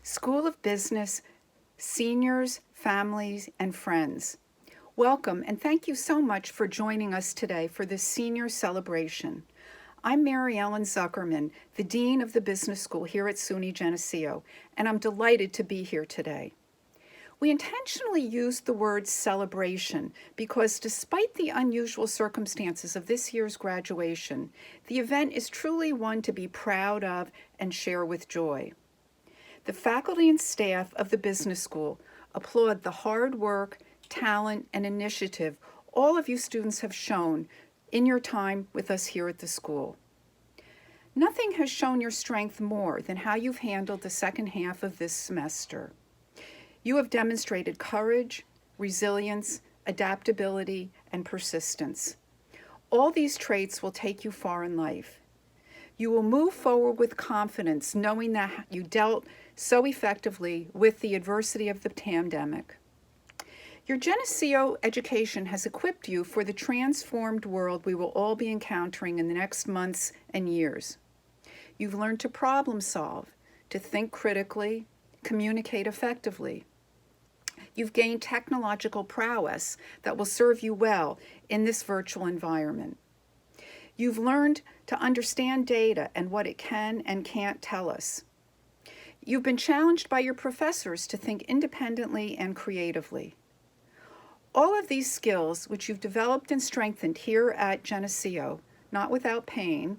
School of Business, seniors, families, and friends. Welcome and thank you so much for joining us today for this senior celebration. I'm Mary Ellen Zuckerman, the Dean of the Business School here at SUNY Geneseo, and I'm delighted to be here today. We intentionally used the word celebration because despite the unusual circumstances of this year's graduation, the event is truly one to be proud of and share with joy. The faculty and staff of the Business School applaud the hard work, talent, and initiative all of you students have shown in your time with us here at the school. Nothing has shown your strength more than how you've handled the second half of this semester. You have demonstrated courage, resilience, adaptability, and persistence. All these traits will take you far in life. You will move forward with confidence, knowing that you dealt so effectively with the adversity of the pandemic. Your Geneseo education has equipped you for the transformed world we will all be encountering in the next months and years. You've learned to problem solve, to think critically, communicate effectively. You've gained technological prowess that will serve you well in this virtual environment. You've learned to understand data and what it can and can't tell us. You've been challenged by your professors to think independently and creatively. All of these skills, which you've developed and strengthened here at Geneseo, not without pain,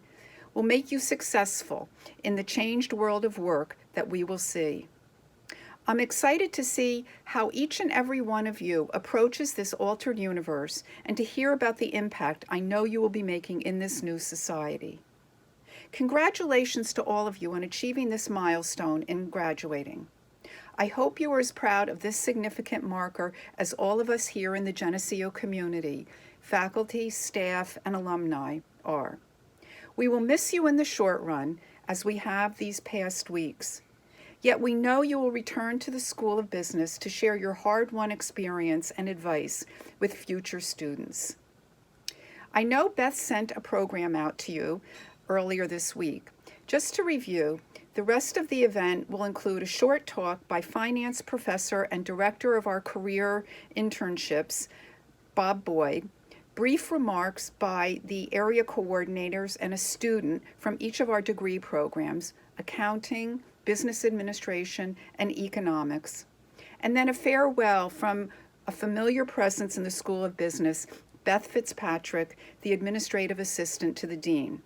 will make you successful in the changed world of work that we will see. I'm excited to see how each and every one of you approaches this altered universe and to hear about the impact I know you will be making in this new society. Congratulations to all of you on achieving this milestone in graduating. I hope you are as proud of this significant marker as all of us here in the Geneseo community, faculty, staff, and alumni are. We will miss you in the short run, as we have these past weeks. Yet we know you will return to the School of Business to share your hard-won experience and advice with future students. I know Beth sent a program out to you earlier this week. Just to review, the rest of the event will include a short talk by finance professor and director of our career internships, Bob Boyd, brief remarks by the area coordinators and a student from each of our degree programs, accounting, business administration, and economics, and then a farewell from a familiar presence in the School of Business, Beth Fitzpatrick, the administrative assistant to the dean.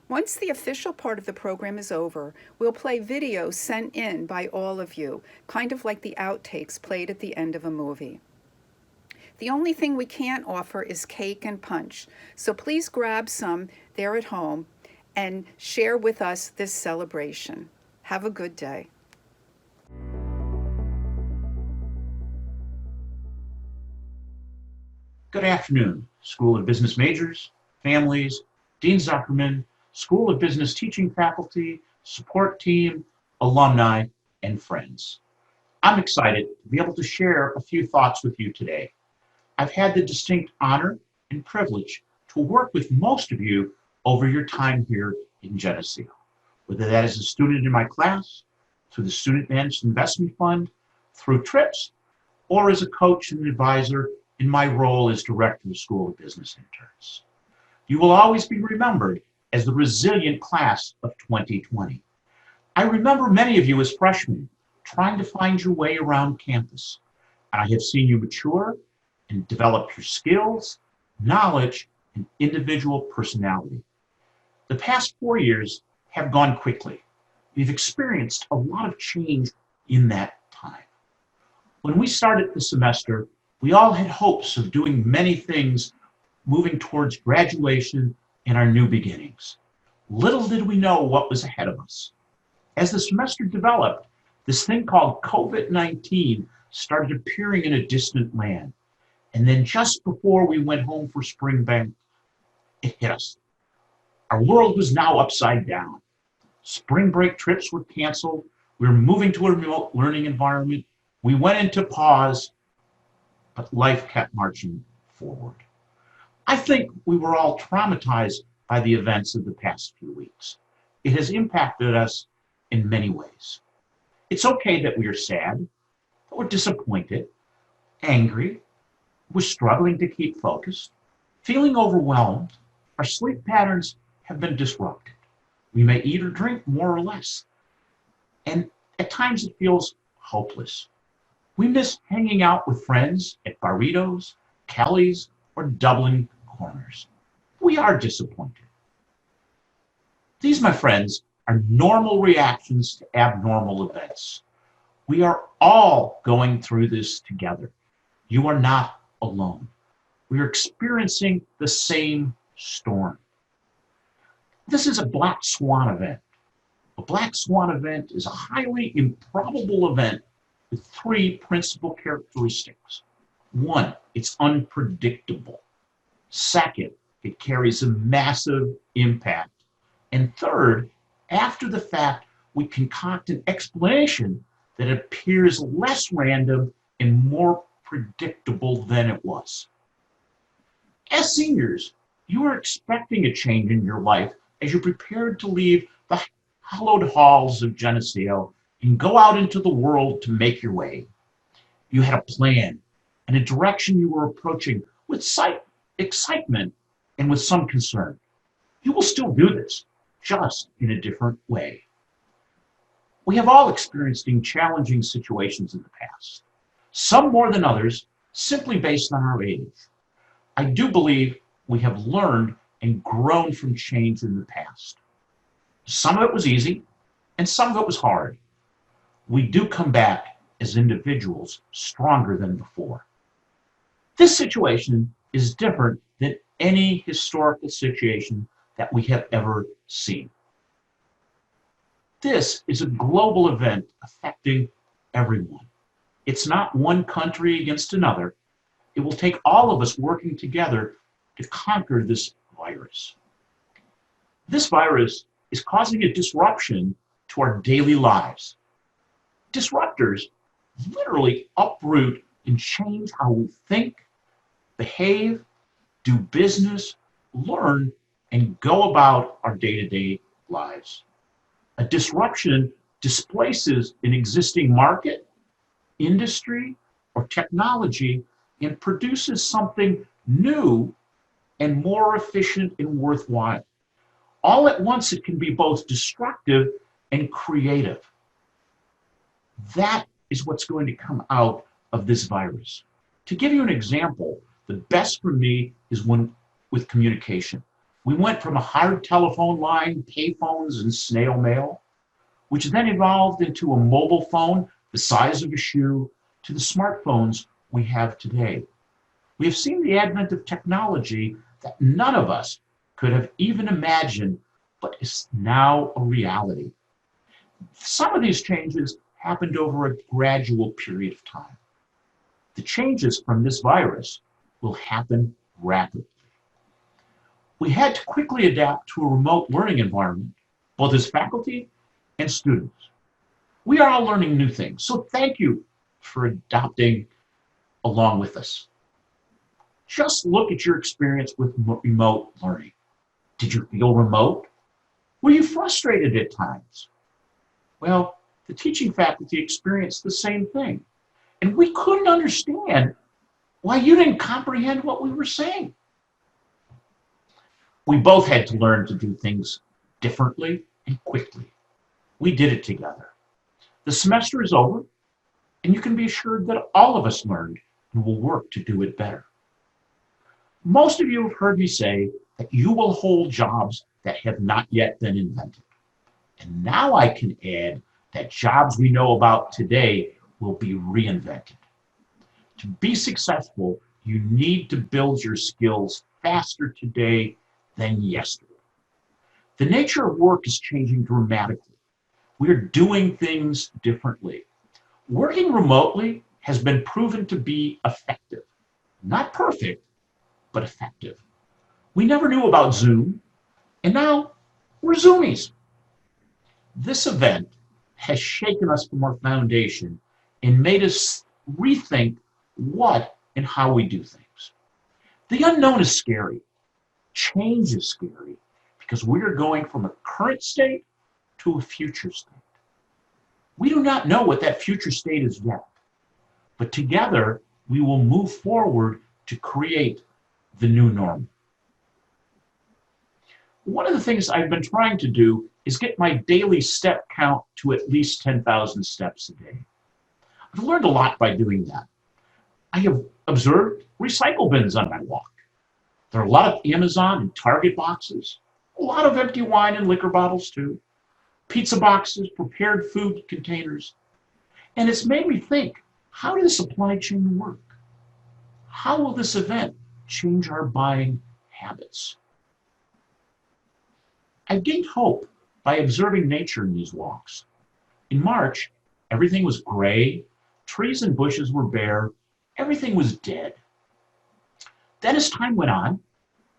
Once the official part of the program is over, we'll play videos sent in by all of you, kind of like the outtakes played at the end of a movie. The only thing we can't offer is cake and punch, so please grab some there at home and share with us this celebration. Have a good day. Good afternoon, School of Business majors, families, Dean Zuckerman, School of Business teaching faculty, support team, alumni, and friends. I'm excited to be able to share a few thoughts with you today. I've had the distinct honor and privilege to work with most of you over your time here in Geneseo, whether that is a student in my class, through the Student Managed Investment Fund, through trips, or as a coach and advisor in my role as director of School of Business Interns. You will always be remembered as the resilient class of 2020. I remember many of you as freshmen trying to find your way around campus, and I have seen you mature and develop your skills, knowledge, and individual personality. The past 4 years have gone quickly. We've experienced a lot of change in that time. When we started the semester, we all had hopes of doing many things moving towards graduation and our new beginnings. Little did we know what was ahead of us. As the semester developed, this thing called COVID-19 started appearing in a distant land. And then just before we went home for spring break, it hit us. Our world was now upside down. Spring break trips were canceled. We were moving to a remote learning environment. We went into pause, but life kept marching forward. I think we were all traumatized by the events of the past few weeks. It has impacted us in many ways. It's okay that we are sad, that we're disappointed, angry, we're struggling to keep focused, feeling overwhelmed, our sleep patterns have been disrupted. We may eat or drink more or less, and at times it feels hopeless. We miss hanging out with friends at Barritos, Kelly's, or Dublin Corners. We are disappointed. These, my friends, are normal reactions to abnormal events. We are all going through this together. You are not alone. We are experiencing the same storm. This is a black swan event. A black swan event is a highly improbable event with three principal characteristics. One, it's unpredictable. Second, it carries a massive impact. And third, after the fact, we concoct an explanation that appears less random and more predictable than it was. As seniors, you are expecting a change in your life as you prepared to leave the hallowed halls of Geneseo and go out into the world to make your way. You had a plan and a direction you were approaching with excitement and with some concern. You will still do this, just in a different way. We have all experienced challenging situations in the past, some more than others, simply based on our age. I do believe we have learned and grown from change in the past. Some of it was easy, and some of it was hard. We do come back as individuals stronger than before. This situation is different than any historical situation that we have ever seen. This is a global event affecting everyone. It's not one country against another. It will take all of us working together to conquer this virus. This virus is causing a disruption to our daily lives. Disruptors literally uproot and change how we think, behave, do business, learn, and go about our day-to-day lives. A disruption displaces an existing market, industry, or technology and produces something new and more efficient and worthwhile. All at once, it can be both destructive and creative. That is what's going to come out of this virus. To give you an example, the best for me is with communication. We went from a hard telephone line, payphones, and snail mail, which then evolved into a mobile phone the size of a shoe, to the smartphones we have today. We have seen the advent of technology that none of us could have even imagined, but is now a reality. Some of these changes happened over a gradual period of time. The changes from this virus will happen rapidly. We had to quickly adapt to a remote learning environment, both as faculty and students. We are all learning new things, so thank you for adopting along with us. Just look at your experience with remote learning. Did you feel remote? Were you frustrated at times? Well, the teaching faculty experienced the same thing, and we couldn't understand why you didn't comprehend what we were saying. We both had to learn to do things differently and quickly. We did it together. The semester is over, and you can be assured that all of us learned and will work to do it better. Most of you have heard me say that you will hold jobs that have not yet been invented. And now I can add that jobs we know about today will be reinvented. To be successful, you need to build your skills faster today than yesterday. The nature of work is changing dramatically. We're doing things differently. Working remotely has been proven to be effective. Not perfect, but effective. We never knew about Zoom, and now we're Zoomies. This event has shaken us from our foundation and made us rethink what and how we do things. The unknown is scary. Change is scary because we are going from a current state to a future state. We do not know what that future state is yet, but together we will move forward to create the new normal. One of the things I've been trying to do is get my daily step count to at least 10,000 steps a day. I've learned a lot by doing that. I have observed recycle bins on my walk. There are a lot of Amazon and Target boxes, a lot of empty wine and liquor bottles too, pizza boxes, prepared food containers. And it's made me think, how does the supply chain work? How will this event change our buying habits? I've gained hope by observing nature in these walks. In March, everything was gray, trees and bushes were bare, everything was dead. Then as time went on,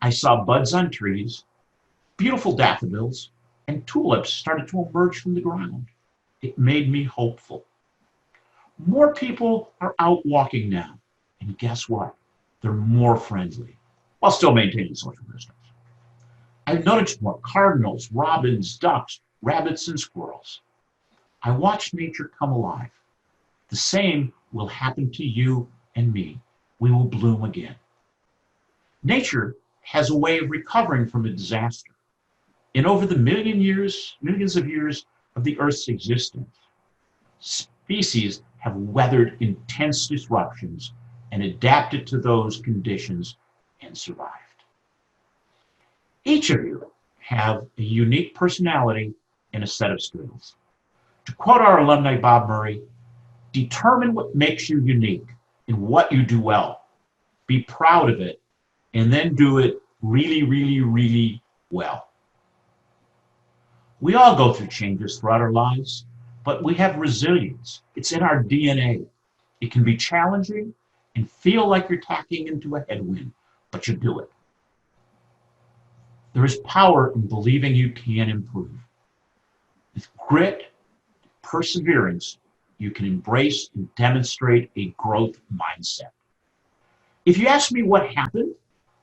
I saw buds on trees, beautiful daffodils, and tulips started to emerge from the ground. It made me hopeful. More people are out walking now, and guess what? They're more friendly, while still maintaining social distance. I've noticed more cardinals, robins, ducks, rabbits, and squirrels. I watched nature come alive. The same will happen to you and me. We will bloom again. Nature has a way of recovering from a disaster. And over the millions of years of the Earth's existence, species have weathered intense disruptions and adapted to those conditions and survived. Each of you have a unique personality and a set of skills. To quote our alumni Bob Murray, determine what makes you unique and what you do well. Be proud of it and then do it really, really, really well. We all go through changes throughout our lives, but we have resilience. It's in our DNA. It can be challenging and feel like you're tacking into a headwind, but you do it. There is power in believing you can improve. With grit, perseverance, you can embrace and demonstrate a growth mindset. If you ask me what happened,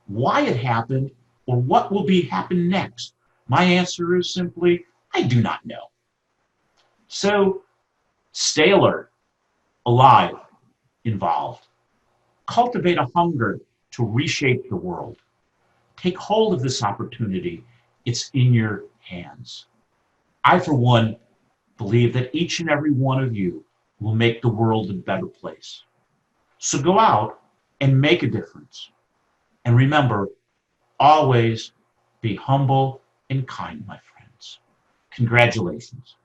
why it happened, or what will be happen next, my answer is simply, I do not know. So stay alert, alive, involved. Cultivate a hunger to reshape the world. Take hold of this opportunity. It's in your hands. I, for one, believe that each and every one of you will make the world a better place. So go out and make a difference. And remember, always be humble and kind, my friends. Congratulations.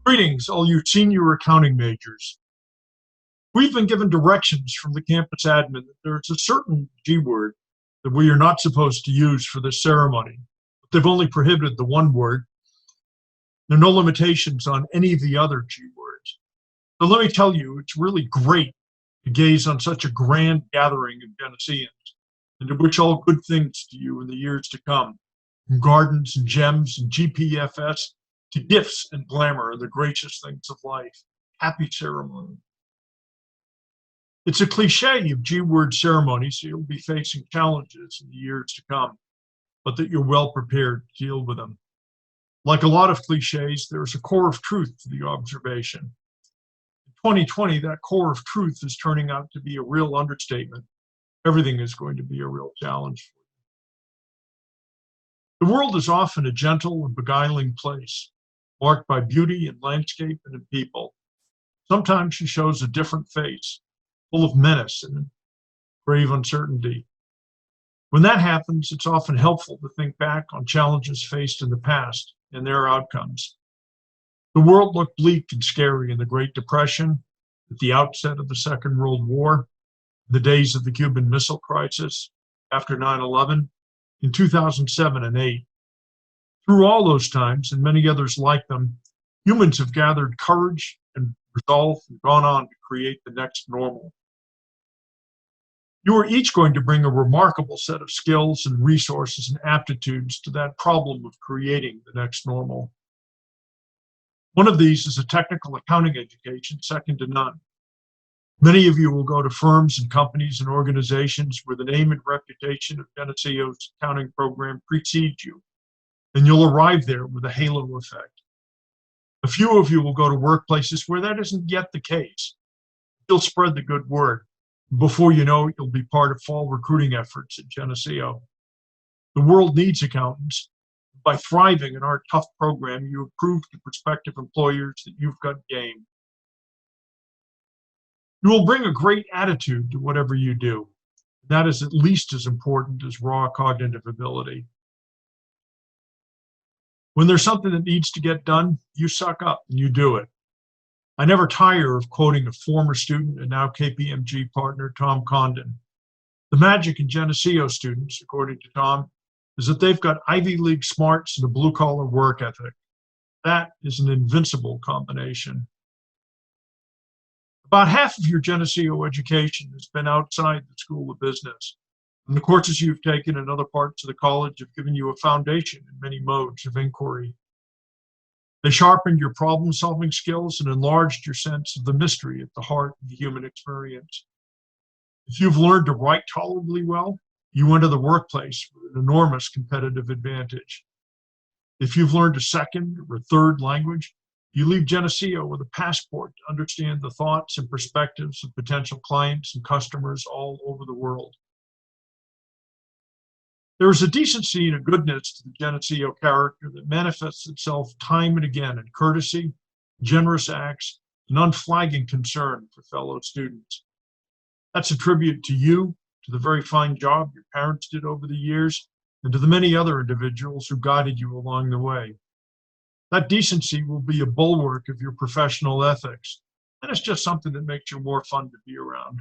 Greetings, all you senior accounting majors. We've been given directions from the campus admin that there's a certain G word that we are not supposed to use for this ceremony. They've only prohibited the one word. There are no limitations on any of the other G words. So let me tell you, it's really great to gaze on such a grand gathering of Geneseans and to wish all good things to you in the years to come, from gardens and gems and GPFS to gifts and glamour and the gracious things of life. Happy ceremony. It's a cliche of G-word ceremonies, so you'll be facing challenges in the years to come, but that you're well prepared to deal with them. Like a lot of cliches, there's a core of truth to the observation. In 2020, that core of truth is turning out to be a real understatement. Everything is going to be a real challenge. The world is often a gentle and beguiling place, marked by beauty in landscape and in people. Sometimes she shows a different face, full of menace and grave uncertainty. When that happens, it's often helpful to think back on challenges faced in the past and their outcomes. The world looked bleak and scary in the Great Depression, at the outset of the Second World War, the days of the Cuban Missile Crisis, after 9/11, in 2007 and 8. Through all those times, and many others like them, humans have gathered courage and resolve and gone on to create the next normal. You are each going to bring a remarkable set of skills and resources and aptitudes to that problem of creating the next normal. One of these is a technical accounting education second to none. Many of you will go to firms and companies and organizations where the name and reputation of Geneseo's accounting program precedes you, and you'll arrive there with a halo effect. A few of you will go to workplaces where that isn't yet the case. You'll spread the good word. Before you know it, you'll be part of fall recruiting efforts at Geneseo. The world needs accountants. By thriving in our tough program, you prove to prospective employers that you've got game. You will bring a great attitude to whatever you do. That is at least as important as raw cognitive ability. When there's something that needs to get done, you suck up and you do it. I never tire of quoting a former student and now KPMG partner, Tom Condon. The magic in Geneseo students, according to Tom, is that they've got Ivy League smarts and a blue-collar work ethic. That is an invincible combination. About half of your Geneseo education has been outside the School of Business, and the courses you've taken in other parts of the college have given you a foundation in many modes of inquiry. They sharpened your problem-solving skills and enlarged your sense of the mystery at the heart of the human experience. If you've learned to write tolerably well, you enter the workplace with an enormous competitive advantage. If you've learned a second or third language, you leave Geneseo with a passport to understand the thoughts and perspectives of potential clients and customers all over the world. There is a decency and a goodness to the Geneseo character that manifests itself time and again in courtesy, generous acts, and unflagging concern for fellow students. That's a tribute to you, to the very fine job your parents did over the years, and to the many other individuals who guided you along the way. That decency will be a bulwark of your professional ethics, and it's just something that makes you more fun to be around.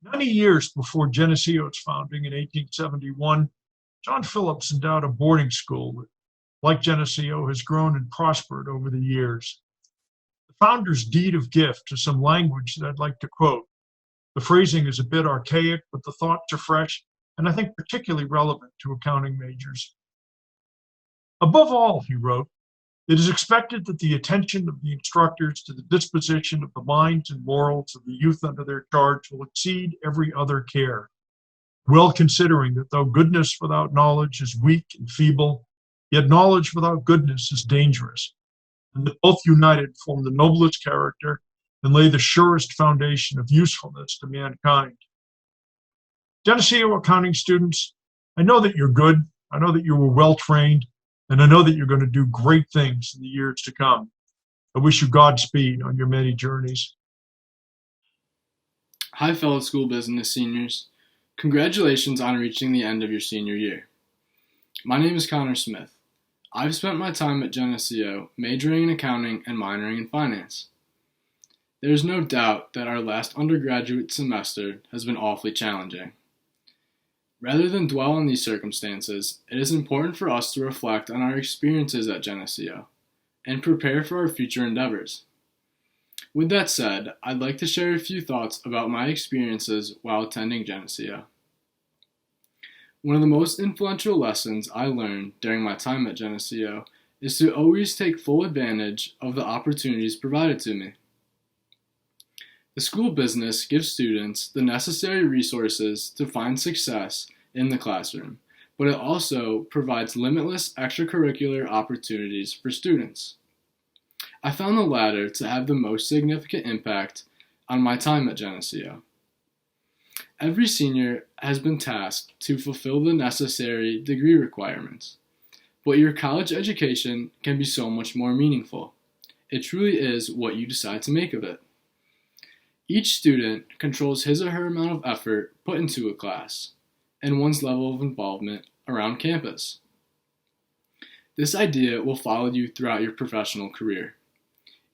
90 years before Geneseo's founding in 1871, John Phillips endowed a boarding school that, like Geneseo, has grown and prospered over the years. The founder's deed of gift is some language that I'd like to quote. The phrasing is a bit archaic, but the thoughts are fresh, and I think particularly relevant to accounting majors. Above all, he wrote, it is expected that the attention of the instructors to the disposition of the minds and morals of the youth under their charge will exceed every other care, well considering that though goodness without knowledge is weak and feeble, yet knowledge without goodness is dangerous, and that both united form the noblest character and lay the surest foundation of usefulness to mankind. Geneseo accounting students, I know that you're good, I know that you were well trained, and I know that you're going to do great things in the years to come. I wish you Godspeed on your many journeys. Hi, fellow school business seniors. Congratulations on reaching the end of your senior year. My name is Connor Smith. I've spent my time at Geneseo majoring in accounting and minoring in finance. There's no doubt that our last undergraduate semester has been awfully challenging. Rather than dwell on these circumstances, it is important for us to reflect on our experiences at Geneseo and prepare for our future endeavors. With that said, I'd like to share a few thoughts about my experiences while attending Geneseo. One of the most influential lessons I learned during my time at Geneseo is to always take full advantage of the opportunities provided to me. The school business gives students the necessary resources to find success in the classroom, but it also provides limitless extracurricular opportunities for students. I found the latter to have the most significant impact on my time at Geneseo. Every senior has been tasked to fulfill the necessary degree requirements, but your college education can be so much more meaningful. It truly is what you decide to make of it. Each student controls his or her amount of effort put into a class and one's level of involvement around campus. This idea will follow you throughout your professional career.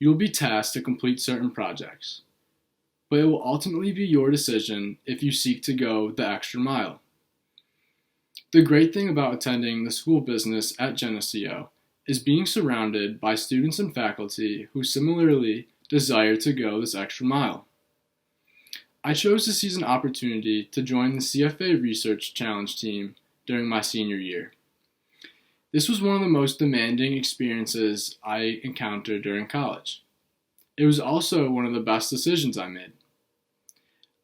You will be tasked to complete certain projects, but it will ultimately be your decision if you seek to go the extra mile. The great thing about attending the school business at Geneseo is being surrounded by students and faculty who similarly desire to go this extra mile. I chose to seize an opportunity to join the CFA Research Challenge team during my senior year. This was one of the most demanding experiences I encountered during college. It was also one of the best decisions I made.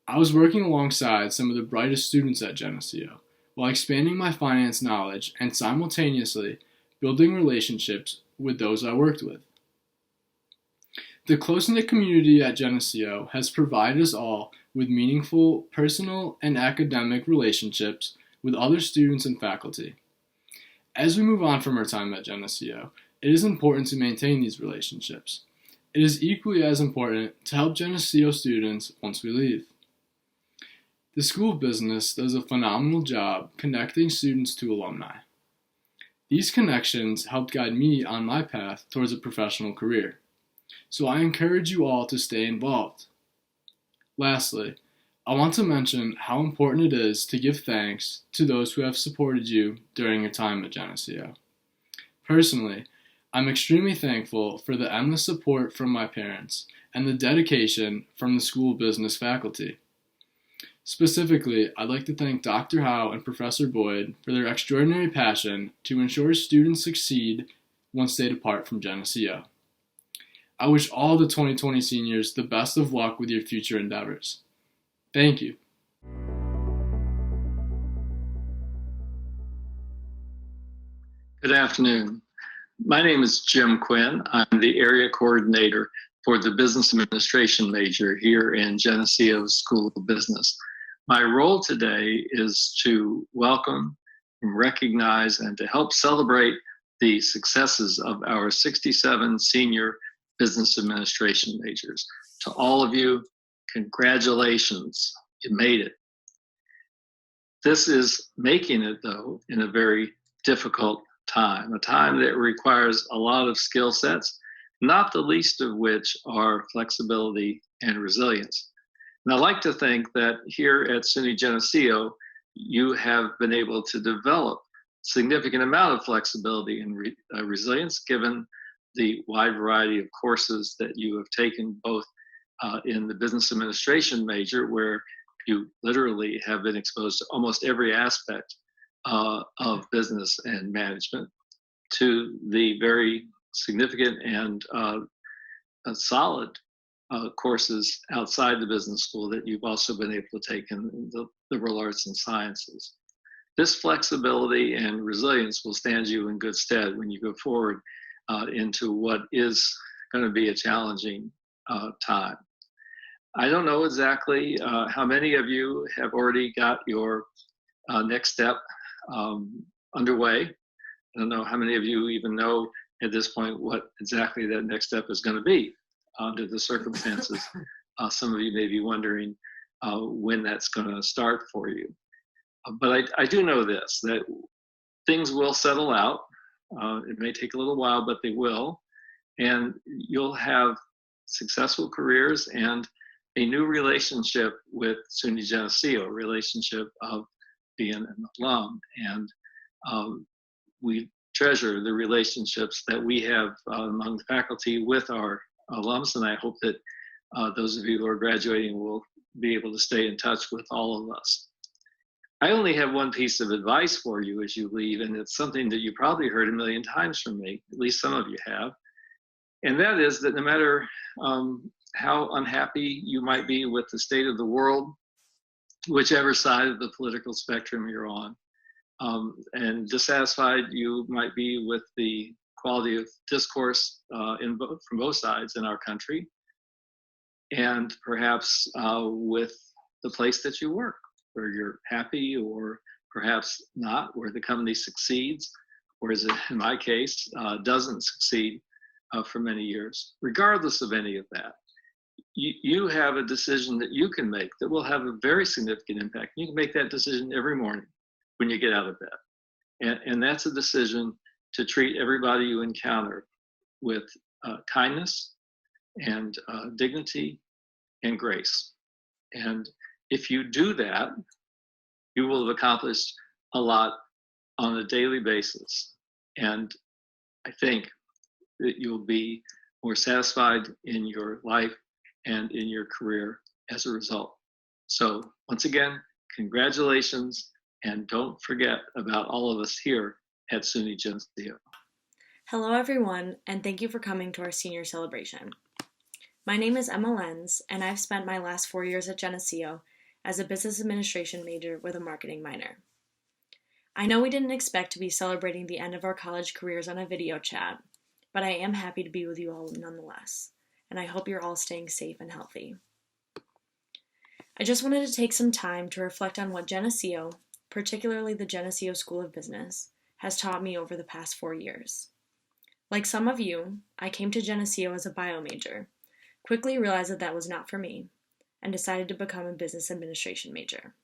I was working alongside some of the brightest students at Geneseo while expanding my finance knowledge and simultaneously building relationships with those I worked with. The close-knit community at Geneseo has provided us all with meaningful personal and academic relationships with other students and faculty. As we move on from our time at Geneseo, it is important to maintain these relationships. It is equally as important to help Geneseo students once we leave. The School of Business does a phenomenal job connecting students to alumni. These connections helped guide me on my path towards a professional career, so I encourage you all to stay involved. Lastly, I want to mention how important it is to give thanks to those who have supported you during your time at Geneseo. Personally, I'm extremely thankful for the endless support from my parents and the dedication from the School of Business faculty. Specifically, I'd like to thank Dr. Howe and Professor Boyd for their extraordinary passion to ensure students succeed once they depart from Geneseo. I wish all the 2020 seniors the best of luck with your future endeavors. Thank you. Good afternoon. My name is Jim Quinn. I'm the area coordinator for the business administration major here in Geneseo School of Business. My role today is to welcome, recognize, and to help celebrate the successes of our 67 senior business administration majors. To all of you, congratulations, you made it. This is making it, though, in a very difficult time, a time that requires a lot of skill sets, not the least of which are flexibility and resilience. And I like to think that here at SUNY Geneseo, you have been able to develop significant amount of flexibility and resilience given the wide variety of courses that you have taken, both in the business administration major, where you literally have been exposed to almost every aspect of business and management, to the very significant and solid courses outside the business school that you've also been able to take in the liberal arts and sciences. This flexibility and resilience will stand you in good stead when you go forward into what is going to be a challenging time. I don't know exactly how many of you have already got your next step underway. I don't know how many of you even know at this point what exactly that next step is going to be under the circumstances. Some of you may be wondering when that's going to start for you. But I do know this, that things will settle out. It may take a little while, but they will. And you'll have successful careers and a new relationship with SUNY Geneseo, a relationship of being an alum. And we treasure the relationships that we have among the faculty with our alums, and I hope that those of you who are graduating will be able to stay in touch with all of us. I only have one piece of advice for you as you leave, and it's something that you probably heard a million times from me, at least some of you have, and that is that no matter how unhappy you might be with the state of the world, whichever side of the political spectrum you're on, and dissatisfied you might be with the quality of discourse from both sides in our country, and perhaps with the place that you work, where you're happy or perhaps not, where the company succeeds, or as in my case, doesn't succeed for many years. Regardless of any of that, you have a decision that you can make that will have a very significant impact. You can make that decision every morning when you get out of bed. And that's a decision to treat everybody you encounter with kindness and dignity and grace. And if you do that, you will have accomplished a lot on a daily basis. And I think that you'll be more satisfied in your life and in your career as a result. So once again, congratulations, and don't forget about all of us here at SUNY Geneseo. Hello everyone, and thank you for coming to our senior celebration. My name is Emma Lenz, and I've spent my last 4 years at Geneseo as a business administration major with a marketing minor. I know we didn't expect to be celebrating the end of our college careers on a video chat, but I am happy to be with you all nonetheless, and I hope you're all staying safe and healthy. I just wanted to take some time to reflect on what Geneseo, particularly the Geneseo School of Business, has taught me over the past 4 years. Like some of you, I came to Geneseo as a bio major, quickly realized that was not for me, and decided to become a business administration major.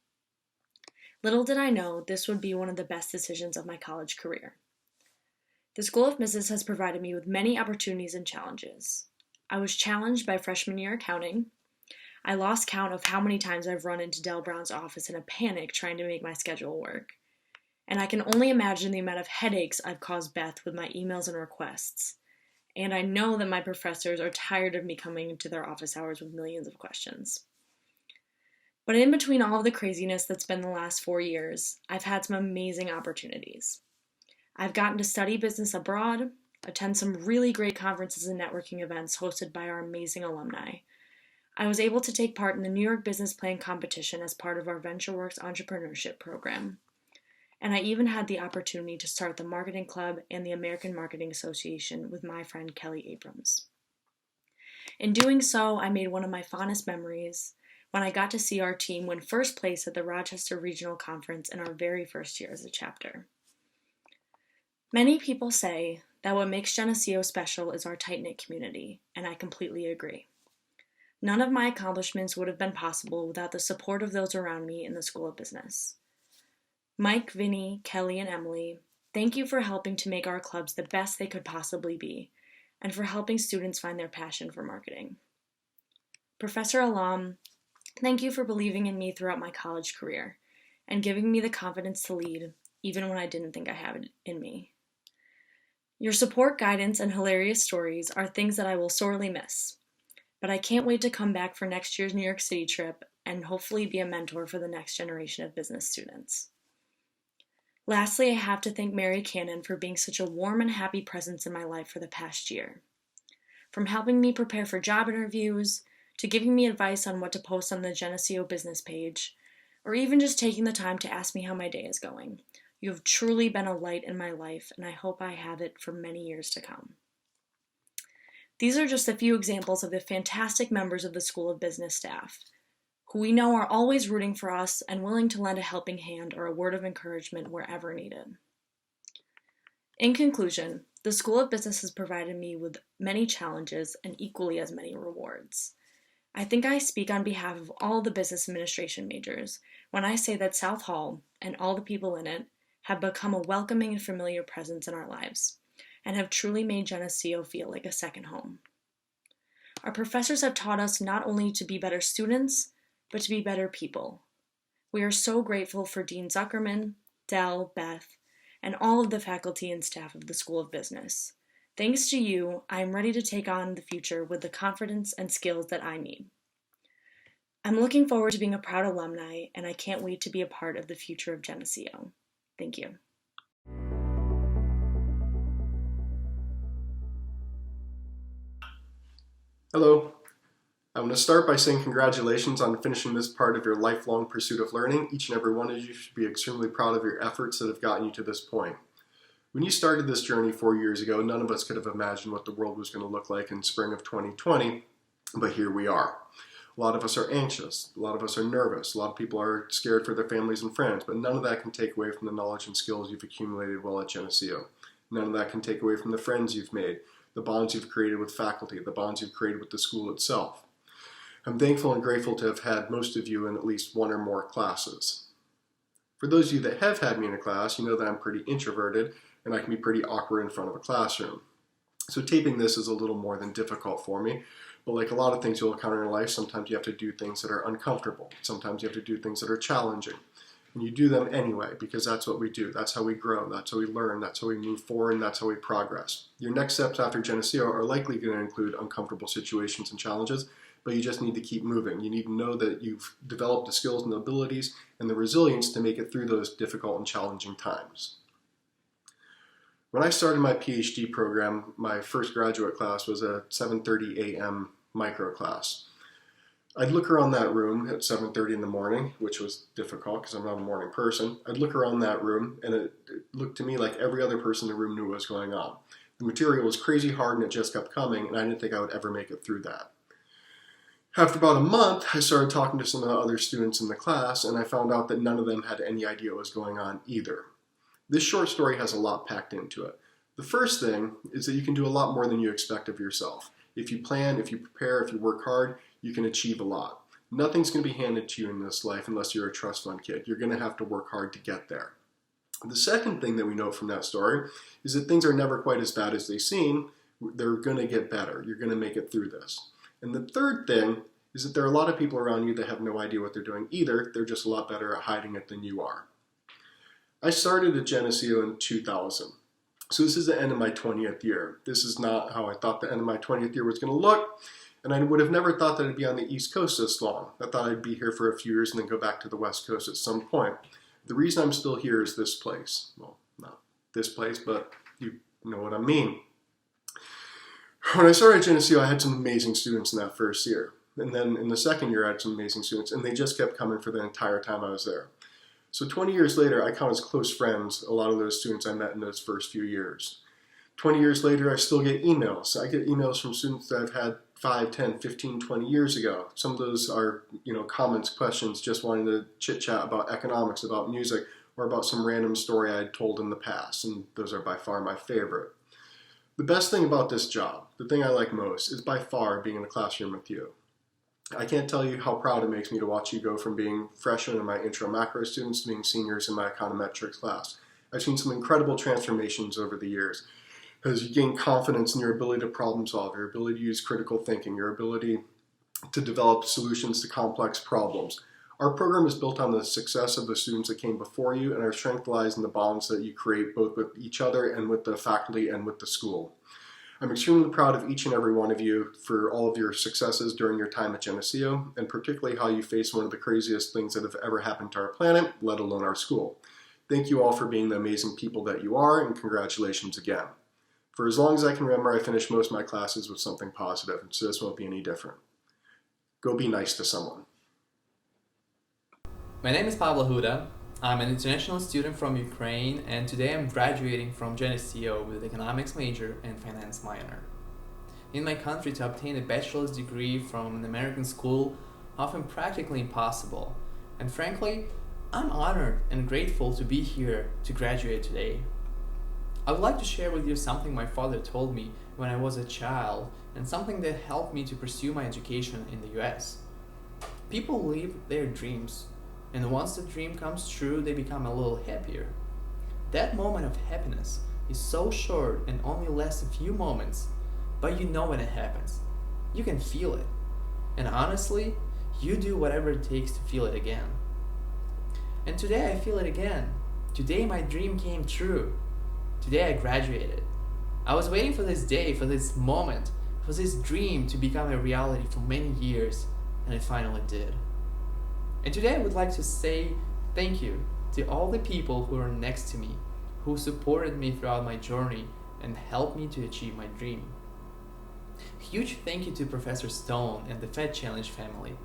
Little did I know this would be one of the best decisions of my college career. The School of Business has provided me with many opportunities and challenges. I was challenged by freshman year accounting. I lost count of how many times I've run into Del Brown's office in a panic trying to make my schedule work. And I can only imagine the amount of headaches I've caused Beth with my emails and requests. And I know that my professors are tired of me coming to their office hours with millions of questions. But in between all of the craziness that's been the last 4 years, I've had some amazing opportunities. I've gotten to study business abroad, attend some really great conferences and networking events hosted by our amazing alumni. I was able to take part in the New York Business Plan competition as part of our VentureWorks entrepreneurship program. And I even had the opportunity to start the Marketing Club and the American Marketing Association with my friend Kelly Abrams. In doing so, I made one of my fondest memories when I got to see our team win first place at the Rochester Regional Conference in our very first year as a chapter. Many people say that what makes Geneseo special is our tight-knit community, and I completely agree. None of my accomplishments would have been possible without the support of those around me in the School of Business. Mike, Vinny, Kelly, and Emily, thank you for helping to make our clubs the best they could possibly be, and for helping students find their passion for marketing. Professor Alam, thank you for believing in me throughout my college career, and giving me the confidence to lead, even when I didn't think I had it in me. Your support, guidance, and hilarious stories are things that I will sorely miss, but I can't wait to come back for next year's New York City trip and hopefully be a mentor for the next generation of business students. Lastly, I have to thank Mary Cannon for being such a warm and happy presence in my life for the past year. From helping me prepare for job interviews, to giving me advice on what to post on the Geneseo business page, or even just taking the time to ask me how my day is going. You have truly been a light in my life, and I hope I have it for many years to come. These are just a few examples of the fantastic members of the School of Business staff, who we know are always rooting for us and willing to lend a helping hand or a word of encouragement wherever needed. In conclusion, the School of Business has provided me with many challenges and equally as many rewards. I think I speak on behalf of all the business administration majors when I say that South Hall and all the people in it have become a welcoming and familiar presence in our lives, and have truly made Geneseo feel like a second home. Our professors have taught us not only to be better students, but to be better people. We are so grateful for Dean Zuckerman, Del, Beth, and all of the faculty and staff of the School of Business. Thanks to you, I am ready to take on the future with the confidence and skills that I need. I'm looking forward to being a proud alumni, and I can't wait to be a part of the future of Geneseo. Thank you. Hello. I want to start by saying congratulations on finishing this part of your lifelong pursuit of learning. Each and every one of you should be extremely proud of your efforts that have gotten you to this point. When you started this journey 4 years ago, none of us could have imagined what the world was going to look like in spring of 2020, but here we are. A lot of us are anxious, a lot of us are nervous, a lot of people are scared for their families and friends, but none of that can take away from the knowledge and skills you've accumulated while at Geneseo. None of that can take away from the friends you've made, the bonds you've created with faculty, the bonds you've created with the school itself. I'm thankful and grateful to have had most of you in at least one or more classes. For those of you that have had me in a class, you know that I'm pretty introverted and I can be pretty awkward in front of a classroom. So taping this is a little more than difficult for me, but like a lot of things you'll encounter in life, sometimes you have to do things that are uncomfortable. Sometimes you have to do things that are challenging. And you do them anyway, because that's what we do. That's how we grow, that's how we learn, that's how we move forward, and that's how we progress. Your next steps after Geneseo are likely going to include uncomfortable situations and challenges, but you just need to keep moving. You need to know that you've developed the skills and the abilities and the resilience to make it through those difficult and challenging times. When I started my PhD program, my first graduate class was a 7:30 a.m. micro class. I'd look around that room at 7:30 in the morning, which was difficult because I'm not a morning person. I'd look around that room and it looked to me like every other person in the room knew what was going on. The material was crazy hard and it just kept coming, and I didn't think I would ever make it through that. After about a month, I started talking to some of the other students in the class, and I found out that none of them had any idea what was going on either. This short story has a lot packed into it. The first thing is that you can do a lot more than you expect of yourself. If you plan, if you prepare, if you work hard, you can achieve a lot. Nothing's going to be handed to you in this life unless you're a trust fund kid. You're going to have to work hard to get there. The second thing that we know from that story is that things are never quite as bad as they seem. They're going to get better. You're going to make it through this. And the third thing is that there are a lot of people around you that have no idea what they're doing either. They're just a lot better at hiding it than you are. I started at Geneseo in 2000. So this is the end of my 20th year. This is not how I thought the end of my 20th year was going to look. And I would have never thought that I'd be on the East Coast this long. I thought I'd be here for a few years and then go back to the West Coast at some point. The reason I'm still here is this place. Well, not this place, but you know what I mean. When I started at Geneseo, I had some amazing students in that first year. And then in the second year, I had some amazing students, and they just kept coming for the entire time I was there. So 20 years later, I count as close friends a lot of those students I met in those first few years. 20 years later, I still get emails. I get emails from students that I've had 5, 10, 15, 20 years ago. Some of those are, comments, questions, just wanting to chit-chat about economics, about music, or about some random story I had told in the past, and those are by far my favorite. The best thing about this job, the thing I like most, is by far being in the classroom with you. I can't tell you how proud it makes me to watch you go from being freshmen in my intro macro students to being seniors in my econometrics class. I've seen some incredible transformations over the years as you gain confidence in your ability to problem solve, your ability to use critical thinking, your ability to develop solutions to complex problems. Our program is built on the success of the students that came before you, and our strength lies in the bonds that you create both with each other and with the faculty and with the school. I'm extremely proud of each and every one of you for all of your successes during your time at Geneseo, and particularly how you faced one of the craziest things that have ever happened to our planet, let alone our school. Thank you all for being the amazing people that you are, and congratulations again. For as long as I can remember, I finished most of my classes with something positive, so this won't be any different. Go be nice to someone. My name is Pablo Huda. I'm an international student from Ukraine, and today I'm graduating from Geneseo with economics major and finance minor. In my country, to obtain a bachelor's degree from an American school often practically impossible, and frankly, I'm honored and grateful to be here to graduate today. I would like to share with you something my father told me when I was a child, and something that helped me to pursue my education in the US. People live their dreams, and once the dream comes true, they become a little happier. That moment of happiness is so short and only lasts a few moments, but you know when it happens. You can feel it. And honestly, you do whatever it takes to feel it again. And today I feel it again. Today my dream came true. Today I graduated. I was waiting for this day, for this moment, for this dream to become a reality for many years, and it finally did. And today I would like to say thank you to all the people who are next to me, who supported me throughout my journey and helped me to achieve my dream. Huge thank you to Professor Stone and the Fed Challenge family.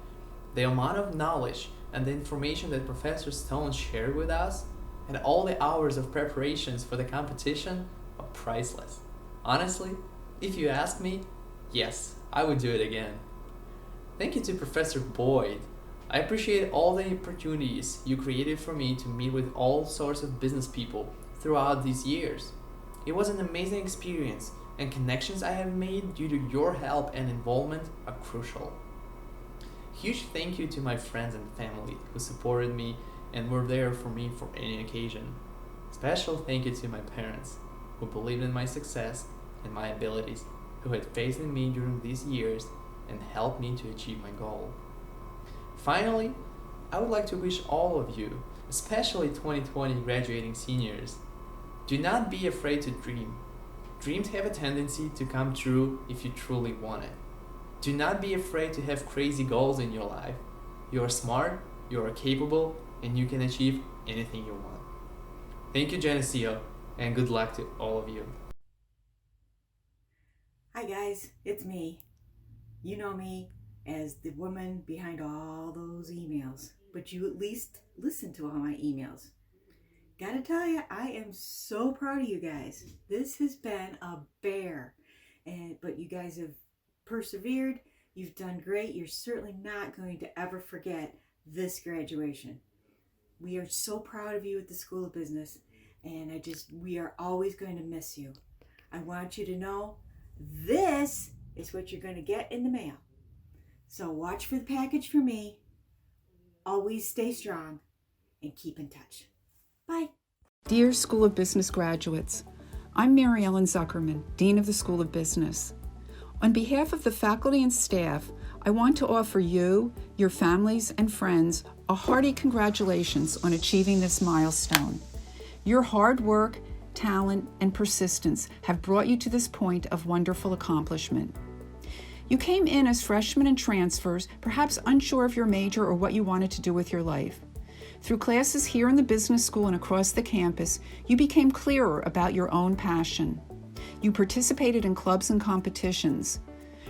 The amount of knowledge and the information that Professor Stone shared with us and all the hours of preparations for the competition are priceless. Honestly, if you ask me, yes, I would do it again. Thank you to Professor Boyd. I appreciate all the opportunities you created for me to meet with all sorts of business people throughout these years. It was an amazing experience, and connections I have made due to your help and involvement are crucial. Huge thank you to my friends and family who supported me and were there for me for any occasion. Special thank you to my parents who believed in my success and my abilities, who had faith in me during these years and helped me to achieve my goal. Finally, I would like to wish all of you, especially 2020 graduating seniors, do not be afraid to dream. Dreams have a tendency to come true if you truly want it. Do not be afraid to have crazy goals in your life. You are smart, you are capable, and you can achieve anything you want. Thank you, Geneseo, and good luck to all of you. Hi guys, it's me. You know me as the woman behind all those emails, but you at least listen to all my emails. Gotta tell you, I am so proud of you guys. This has been a bear, but you guys have persevered. You've done great. You're certainly not going to ever forget this graduation. We are so proud of you at the School of Business, and we are always going to miss you. I want you to know this is what you're going to get in the mail. So watch for the package from me. Always stay strong and keep in touch. Bye. Dear School of Business graduates, I'm Mary Ellen Zuckerman, Dean of the School of Business. On behalf of the faculty and staff, I want to offer you, your families, and friends a hearty congratulations on achieving this milestone. Your hard work, talent, and persistence have brought you to this point of wonderful accomplishment. You came in as freshmen and transfers, perhaps unsure of your major or what you wanted to do with your life. Through classes here in the business school and across the campus, you became clearer about your own passion. You participated in clubs and competitions.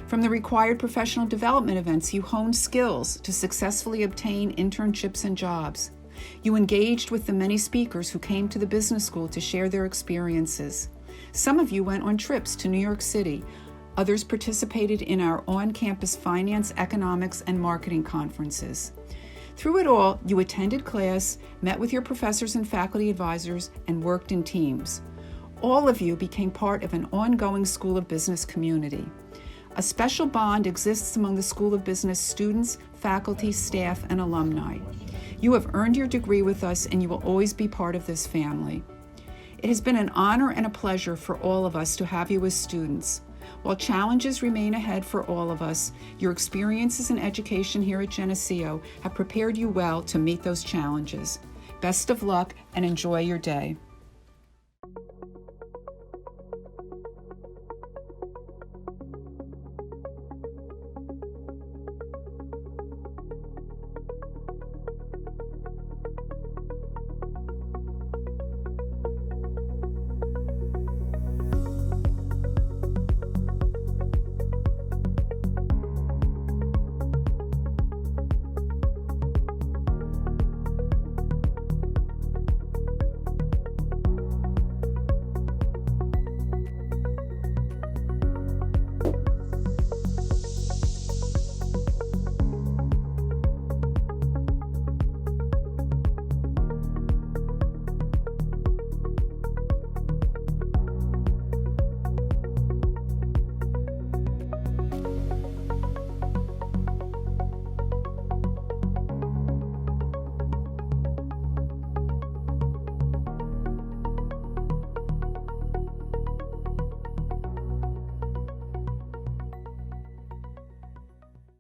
From the required professional development events, you honed skills to successfully obtain internships and jobs. You engaged with the many speakers who came to the business school to share their experiences. Some of you went on trips to New York City. Others participated in our on-campus finance, economics, and marketing conferences. Through it all, you attended class, met with your professors and faculty advisors, and worked in teams. All of you became part of an ongoing School of Business community. A special bond exists among the School of Business students, faculty, staff, and alumni. You have earned your degree with us, and you will always be part of this family. It has been an honor and a pleasure for all of us to have you as students. While challenges remain ahead for all of us, your experiences in education here at Geneseo have prepared you well to meet those challenges. Best of luck and enjoy your day.